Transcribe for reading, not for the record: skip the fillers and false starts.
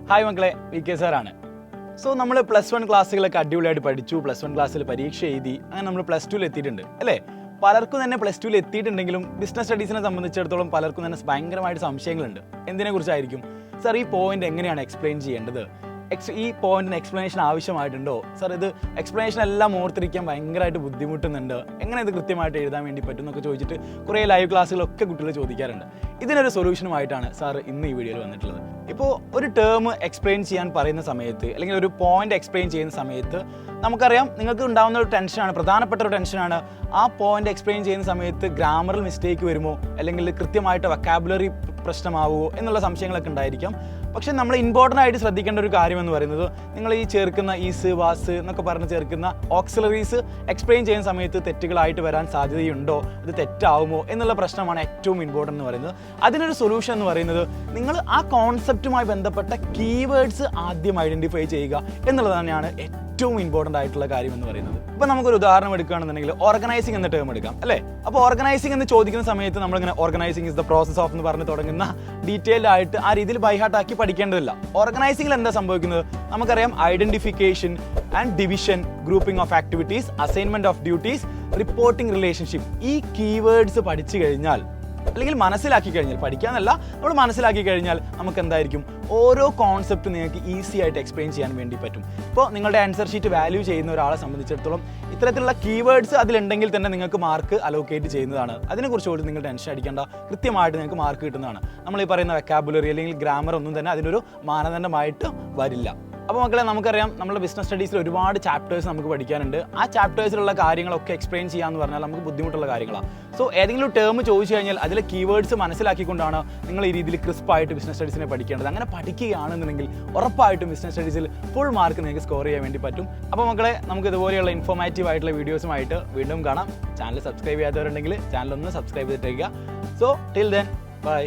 Hi മക്കളെ, V K സാറാണ്. So നമ്മൾ +1 ക്ലാസ്സുകളൊക്കെ അടിപൊളിയായിട്ട് പഠിച്ചു. +1 ക്ലാസ്സിൽ പരീക്ഷ എഴുതി, അങ്ങനെ നമ്മൾ +2 എത്തിയിട്ടുണ്ട് അല്ലേ? പലർക്കും തന്നെ +2 എത്തിയിട്ടുണ്ടെങ്കിലും ബിസിനസ് സ്റ്റഡീസിനെ സംബന്ധിച്ചിടത്തോളം പലർക്കും തന്നെ ഭയങ്കരമായിട്ട് സംശയങ്ങളുണ്ട്. എന്തിനെക്കുറിച്ചായിരിക്കും? സാർ ഈ പോയിന്റ് എങ്ങനെയാണ് എക്സ്പ്ലെയിൻ ചെയ്യേണ്ടത്? ഈ പോയിന്റിന് എക്സ്പ്ലനേഷൻ ആവശ്യമായിട്ടുണ്ടോ? സാർ ഇത് എക്സ്പ്ലനേഷൻ എല്ലാം ഓർത്തിരിക്കാൻ ഭയങ്കരമായിട്ട് ബുദ്ധിമുട്ടുന്നുണ്ട്, എങ്ങനെ ഇത് കൃത്യമായിട്ട് എഴുതാൻ വേണ്ടി പറ്റും എന്നൊക്കെ ചോദിച്ചിട്ട് കുറേ ലൈവ് ക്ലാസ്സുകളൊക്കെ കുട്ടികൾ ചോദിക്കാറുണ്ട്. ഇതിനൊരു സൊല്യൂഷനുമായിട്ടാണ് സാർ ഇന്ന് ഈ വീഡിയോയിൽ വന്നിട്ടുള്ളത്. ഇപ്പോൾ ഒരു ടേം എക്സ്പ്ലെയിൻ ചെയ്യാൻ പറയുന്ന സമയത്ത് അല്ലെങ്കിൽ ഒരു പോയിന്റ് എക്സ്പ്ലെയിൻ ചെയ്യുന്ന സമയത്ത് നമുക്കറിയാം നിങ്ങൾക്ക് ഉണ്ടാകുന്ന ഒരു ടെൻഷനാണ്, പ്രധാനപ്പെട്ട ഒരു ടെൻഷനാണ് ആ പോയിന്റ് എക്സ്പ്ലെയിൻ ചെയ്യുന്ന സമയത്ത് ഗ്രാമറിൽ മിസ്റ്റേക്ക് വരുമോ, അല്ലെങ്കിൽ കൃത്യമായിട്ട് വൊക്കാബുലറി പ്രശ്നമാവുമോ എന്നുള്ള സംശയങ്ങളൊക്കെ ഉണ്ടായിരിക്കാം. പക്ഷെ നമ്മൾ ഇമ്പോർട്ടൻ്റ് ആയിട്ട് ശ്രദ്ധിക്കേണ്ട ഒരു കാര്യം എന്ന് പറയുന്നത്, നിങ്ങൾ ഈ ചേർക്കുന്ന ഈസ്, വാസ് എന്നൊക്കെ പറഞ്ഞ് ചേർക്കുന്ന ഓക്സിലറീസ് എക്സ്പ്ലെയിൻ ചെയ്യുന്ന സമയത്ത് തെറ്റുകളായിട്ട് വരാൻ സാധ്യതയുണ്ടോ, അത് തെറ്റാവുമോ എന്നുള്ള പ്രശ്നമാണ് ഏറ്റവും ഇമ്പോർട്ടൻ്റ് എന്ന് പറയുന്നത്. അതിനൊരു സൊല്യൂഷൻ എന്ന് പറയുന്നത് നിങ്ങൾ ആ കോൺസെപ്റ്റുമായി ബന്ധപ്പെട്ട കീവേഡ്സ് ആദ്യം ഐഡൻറ്റിഫൈ ചെയ്യുക എന്നുള്ളത് തന്നെയാണ് ഏറ്റവും ഇമ്പോർട്ടൻ്റ് ആയിട്ടുള്ള കാര്യം എന്ന് പറയുന്നത്. ഇപ്പോൾ നമുക്കൊരു ഉദാഹരണം എടുക്കുകയാണെന്നുണ്ടെങ്കിൽ ഓർഗനൈസിംഗ് എന്ന ടേം എടുക്കാം അല്ലേ? അപ്പോൾ ഓർഗനൈസിംഗ് എന്ന് ചോദിക്കുന്ന സമയത്ത് നമ്മളിങ്ങനെ organising is the process of എന്ന് പറഞ്ഞ് തുടങ്ങുന്ന ഡീറ്റെയിൽഡ് ആയിട്ട് ആ രീതിയിൽ ബൈഹാർട്ടാക്കി പഠിക്കേണ്ടതില്ല. ഓർഗനൈസിംഗിൽ എന്താ സംഭവിക്കുന്നത്? നമുക്കറിയാം identification and division, grouping of activities, assignment of duties, reporting relationship. ഈ കീവേഡ്സ് പഠിച്ചു കഴിഞ്ഞാൽ അല്ലെങ്കിൽ മനസ്സിലാക്കി കഴിഞ്ഞാൽ, പഠിക്കാനല്ല നമ്മൾ മനസ്സിലാക്കി കഴിഞ്ഞാൽ നമുക്ക് എന്തായിരിക്കും ഓരോ കോൺസെപ്റ്റ് നിങ്ങൾക്ക് ഈസി ആയിട്ട് എക്സ്പ്ലെയിൻ ചെയ്യാൻ വേണ്ടി പറ്റും. ഇപ്പോൾ നിങ്ങളുടെ ആൻസർ ഷീറ്റ് വാല്യൂ ചെയ്യുന്ന ഒരാളെ സംബന്ധിച്ചിടത്തോളം ഇത്തരത്തിലുള്ള കീവേഡ്സ് അതിലുണ്ടെങ്കിൽ തന്നെ നിങ്ങൾക്ക് മാർക്ക് അലോക്കേറ്റ് ചെയ്യുന്നതാണ്. അതിനെക്കുറിച്ച് പോലും നിങ്ങൾ ടെൻഷൻ അടിക്കേണ്ട, കൃത്യമായിട്ട് നിങ്ങൾക്ക് മാർക്ക് കിട്ടുന്നതാണ്. നമ്മൾ ഈ പറയുന്ന വെക്കാബുലറി അല്ലെങ്കിൽ ഗ്രാമർ ഒന്നും തന്നെ അതിനൊരു മാനദണ്ഡമായിട്ട് വരില്ല. അപ്പോൾ മക്കളെ, നമുക്കറിയാം നമ്മുടെ ബിസിനസ് സ്റ്റഡീസിൽ ഒരുപാട് ചാപ്റ്റേഴ്സ് നമുക്ക് പഠിക്കാനുണ്ട്. ആ ചാപ്റ്റേഴ്സിലുള്ള കാര്യങ്ങളൊക്കെ എക്സ്പ്ലെയിൻ ചെയ്യാമെന്ന് പറഞ്ഞാൽ നമുക്ക് ബുദ്ധിമുട്ടുള്ള കാര്യങ്ങളാണ്. സോ ഏതെങ്കിലും ടേം ചോദിച്ചു കഴിഞ്ഞാൽ അതിലെ കീവേഡ്സ് മനസ്സിലാക്കിക്കൊണ്ടാണ് നിങ്ങൾ ഈ രീതിയിൽ ക്രിസ്പായിട്ട് ബിസിനസ് സ്റ്റഡീസിനെ പഠിക്കേണ്ടത്. അങ്ങനെ പഠിക്കുകയാണെന്നുണ്ടെങ്കിൽ ഉറപ്പായിട്ടും ബിസിനസ് സ്റ്റഡീസിൽ ഫുൾ മാർക്ക് നിങ്ങൾക്ക് സ്കോർ ചെയ്യാൻ വേണ്ടി പറ്റും. അപ്പോൾ മക്കളെ, നമുക്ക് ഇതുപോലെയുള്ള ഇൻഫോർമേറ്റീവ് ആയിട്ടുള്ള വീഡിയോസുമായിട്ട് വീണ്ടും കാണാം. ചാനൽ സബ്സ്ക്രൈബ് ചെയ്യാത്തവരുണ്ടെങ്കിൽ ചാനൽ ഒന്ന് സബ്സ്ക്രൈബ് ചെയ്തിട്ടേക്കുക. So till then, by.